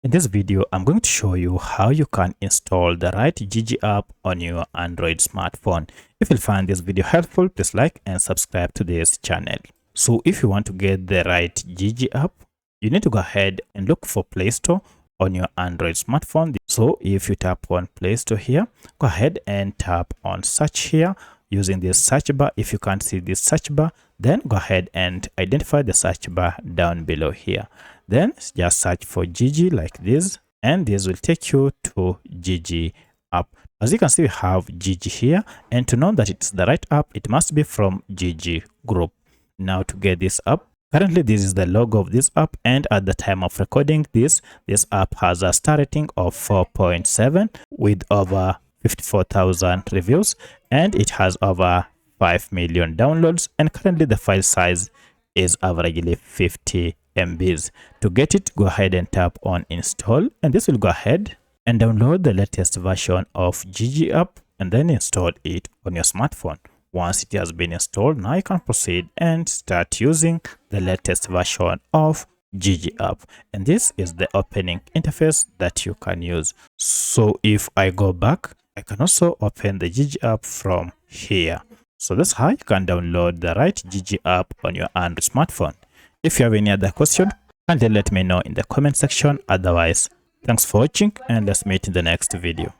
In this video, I'm going to show you how you can install the right Jiji app on your Android smartphone. If you find this video helpful, please like and subscribe to this channel. So if you want to get the right Jiji app, you need to go ahead and look for Play Store on your Android smartphone. So if you tap on Play Store here, go ahead and tap on search here using this search bar. If you can't see this search bar, then go ahead and identify the search bar down below here. Then just search for Jiji like this, and this will take you to Jiji app. As you can see, we have Jiji here, and to know that it's the right app, it must be from Jiji group. Now to get this app, currently this is the logo of this app, and at the time of recording this app has a star rating of 4.7 with over 54,000 reviews, and it has over 5 million downloads, and currently the file size is averagely 50 MBs. To get it, go ahead and tap on install, and this will go ahead and download the latest version of Jiji app and then install it on your smartphone. Once it has been installed, now you can proceed and start using the latest version of Jiji app, and this is the opening interface that you can use. So if I go back, I can also open the Jiji app from here. So that's how you can download the right Jiji app on your Android smartphone. If you have any other question, kindly let me know in the comment section. Otherwise, thanks for watching, and let's meet in the next video.